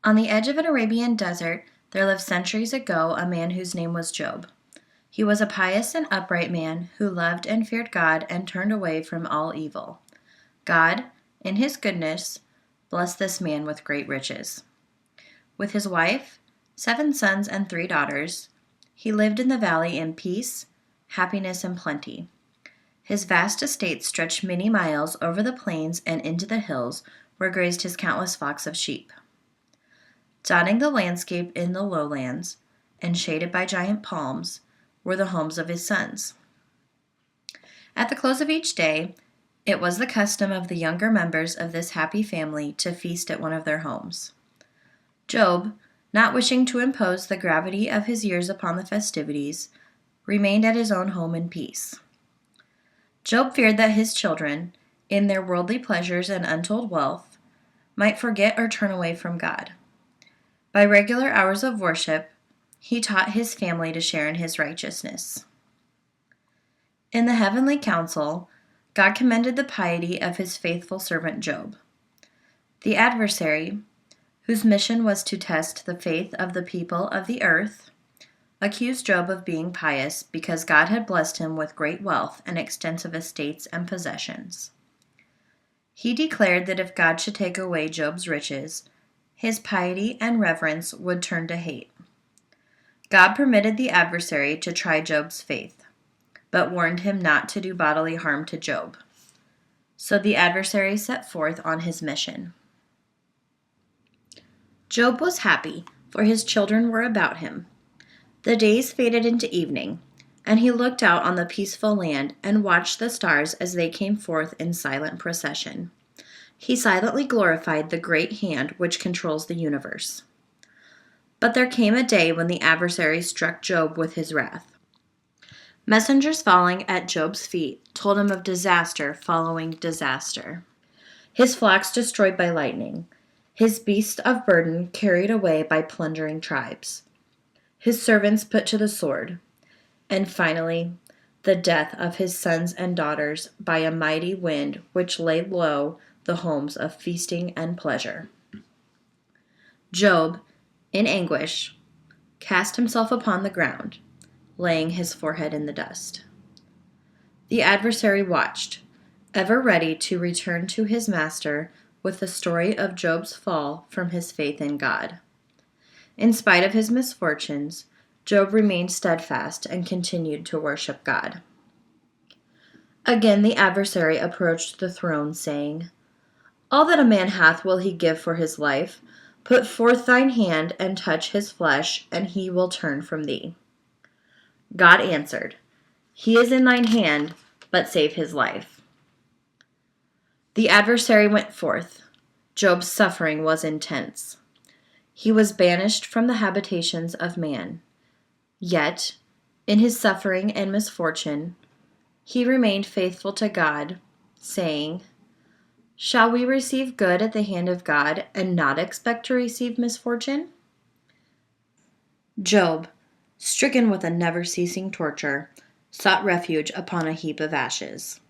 On the edge of an Arabian desert, there lived centuries ago a man whose name was Job. He was a pious and upright man who loved and feared God and turned away from all evil. God, in his goodness, blessed this man with great riches. With his wife, 7 sons, and 3 daughters, he lived in the valley in peace, happiness, and plenty. His vast estate stretched many miles over the plains and into the hills where grazed his countless flocks of sheep. Dotting the landscape in the lowlands, and shaded by giant palms, were the homes of his sons. At the close of each day, it was the custom of the younger members of this happy family to feast at one of their homes. Job, not wishing to impose the gravity of his years upon the festivities, remained at his own home in peace. Job feared that his children, in their worldly pleasures and untold wealth, might forget or turn away from God. By regular hours of worship, he taught his family to share in his righteousness. In the heavenly council, God commended the piety of his faithful servant Job. The adversary, whose mission was to test the faith of the people of the earth, accused Job of being pious because God had blessed him with great wealth and extensive estates and possessions. He declared that if God should take away Job's riches, his piety and reverence would turn to hate. God permitted the adversary to try Job's faith, but warned him not to do bodily harm to Job. So the adversary set forth on his mission. Job was happy, for his children were about him. The days faded into evening, and he looked out on the peaceful land and watched the stars as they came forth in silent procession. He silently glorified the great hand which controls the universe. But there came a day when the adversary struck Job with his wrath. Messengers falling at Job's feet told him of disaster following disaster. His flocks destroyed by lightning, his beasts of burden carried away by plundering tribes, his servants put to the sword, and finally, the death of his sons and daughters by a mighty wind which laid low the homes of feasting and pleasure. Job, in anguish, cast himself upon the ground, laying his forehead in the dust. The adversary watched, ever ready to return to his master with the story of Job's fall from his faith in God. In spite of his misfortunes, Job remained steadfast and continued to worship God. Again the adversary approached the throne, saying, "All that a man hath will he give for his life. Put forth thine hand and touch his flesh, and he will turn from thee." God answered, "He is in thine hand, but save his life." The adversary went forth. Job's suffering was intense. He was banished from the habitations of man. Yet, in his suffering and misfortune, he remained faithful to God, saying, "Shall we receive good at the hand of God and not expect to receive misfortune?" Job, stricken with a never-ceasing torture, sought refuge upon a heap of ashes.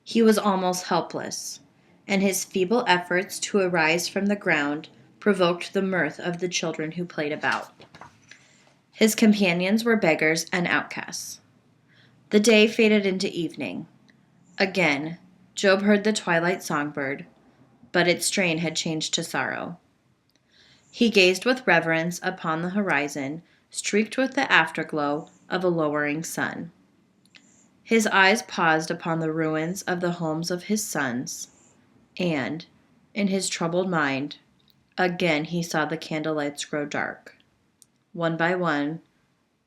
He was almost helpless, and his feeble efforts to arise from the ground provoked the mirth of the children who played about. His companions were beggars and outcasts. The day faded into evening. Again, Job heard the twilight songbird, but its strain had changed to sorrow. He gazed with reverence upon the horizon, streaked with the afterglow of a lowering sun. His eyes paused upon the ruins of the homes of his sons, and, in his troubled mind, again he saw the candlelights grow dark, one by one,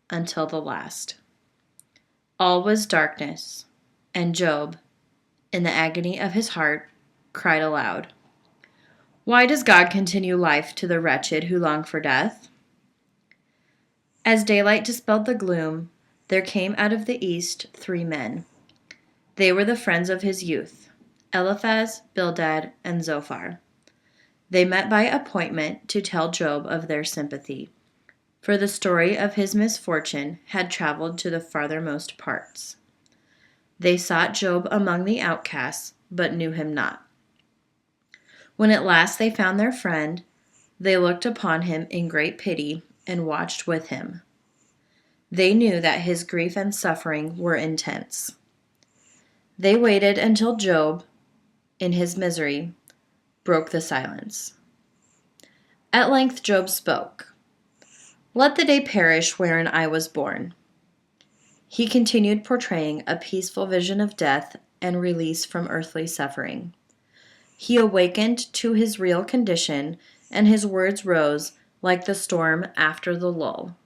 until the last. All was darkness, and Job, in the agony of his heart, cried aloud, "Why does God continue life to the wretched who long for death?" As daylight dispelled the gloom, there came out of the east 3 men. They were the friends of his youth, Eliphaz, Bildad, and Zophar. They met by appointment to tell Job of their sympathy, for the story of his misfortune had traveled to the farthermost parts. They sought Job among the outcasts, but knew him not. When at last they found their friend, They looked upon him in great pity and watched with him. They knew that his grief and suffering were intense. They waited until Job, in his misery, broke the silence. At length Job spoke. "Let the day perish wherein I was born." He continued portraying a peaceful vision of death and release from earthly suffering. He awakened to his real condition, and his words rose like the storm after the lull.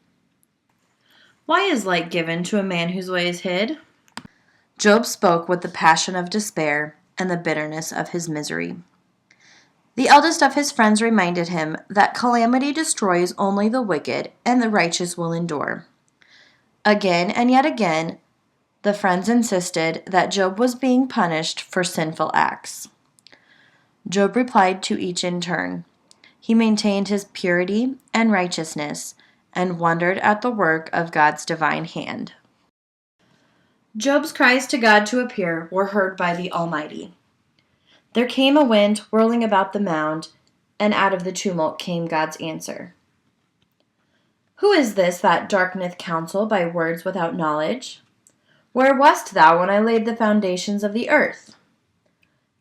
Why is light given to a man whose way is hid? Job spoke with the passion of despair and the bitterness of his misery. The eldest of his friends reminded him that calamity destroys only the wicked, and the righteous will endure. Again and yet again, the friends insisted that Job was being punished for sinful acts. Job replied to each in turn. He maintained his purity and righteousness and wondered at the work of God's divine hand. Job's cries to God to appear were heard by the Almighty. There came a wind whirling about the mound, and out of the tumult came God's answer. "Who is this that darkeneth counsel by words without knowledge? Where wast thou when I laid the foundations of the earth?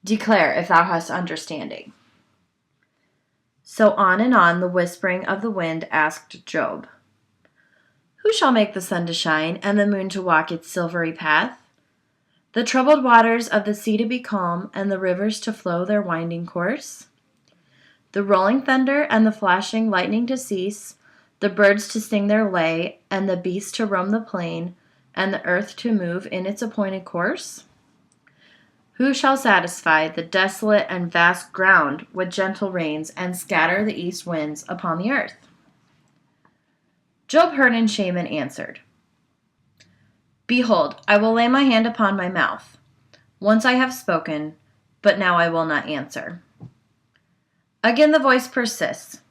Declare if thou hast understanding." So on and on the whispering of the wind asked Job, "Who shall make the sun to shine, and the moon to walk its silvery path? The troubled waters of the sea to be calm, and the rivers to flow their winding course? The rolling thunder and the flashing lightning to cease, the birds to sing their lay, and the beasts to roam the plain, and the earth to move in its appointed course? Who shall satisfy the desolate and vast ground with gentle rains, and scatter the east winds upon the earth?" Job heard in shame and answered, "Behold, I will lay my hand upon my mouth. Once I have spoken, but now I will not answer." Again the voice persists.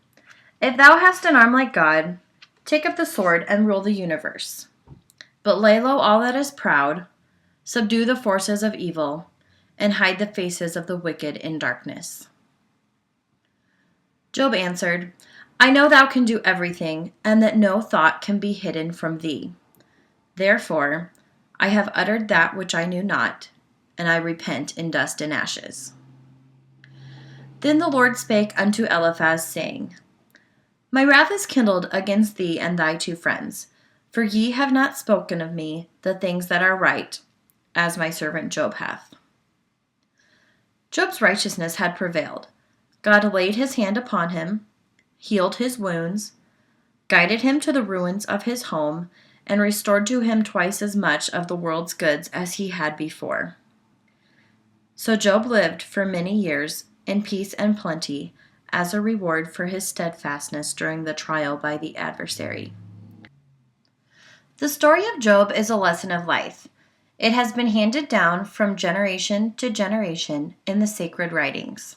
"If thou hast an arm like God, take up the sword and rule the universe. But lay low all that is proud, subdue the forces of evil, and hide the faces of the wicked in darkness." Job answered, "I know thou can do everything, and that no thought can be hidden from thee. Therefore, I have uttered that which I knew not, and I repent in dust and ashes." Then the Lord spake unto Eliphaz, saying, "My wrath is kindled against thee and thy two friends, for ye have not spoken of me the things that are right, as my servant Job hath." Job's righteousness had prevailed. God laid his hand upon him, healed his wounds, guided him to the ruins of his home, and restored to him twice as much of the world's goods as he had before. So Job lived for many years in peace and plenty, as a reward for his steadfastness during the trial by the adversary. The story of Job is a lesson of life. It has been handed down from generation to generation in the sacred writings.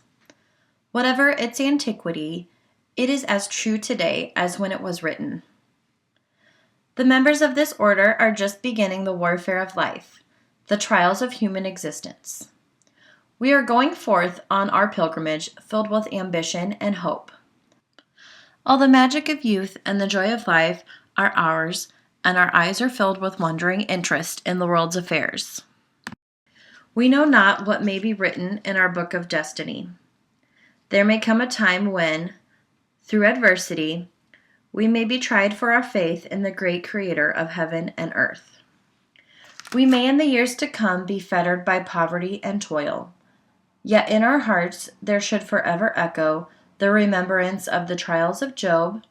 Whatever its antiquity, it is as true today as when it was written. The members of this order are just beginning the warfare of life, the trials of human existence. We are going forth on our pilgrimage filled with ambition and hope. All the magic of youth and the joy of life are ours, and our eyes are filled with wondering interest in the world's affairs. We know not what may be written in our book of destiny. There may come a time when, through adversity, we may be tried for our faith in the great Creator of heaven and earth. We may in the years to come be fettered by poverty and toil. Yet in our hearts there should forever echo the remembrance of the trials of Job,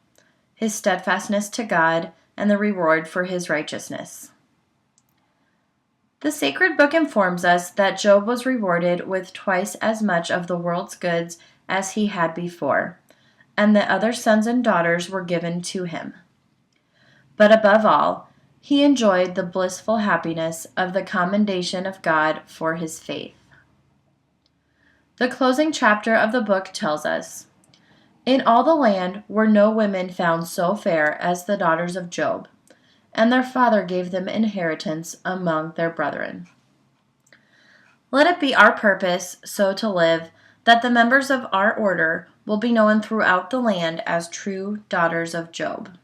his steadfastness to God, and the reward for his righteousness. The sacred book informs us that Job was rewarded with twice as much of the world's goods as he had before, and that other sons and daughters were given to him. But above all, he enjoyed the blissful happiness of the commendation of God for his faith. The closing chapter of the book tells us, "In all the land were no women found so fair as the daughters of Job, and their father gave them inheritance among their brethren." Let it be our purpose so to live that the members of our order will be known throughout the land as true daughters of Job.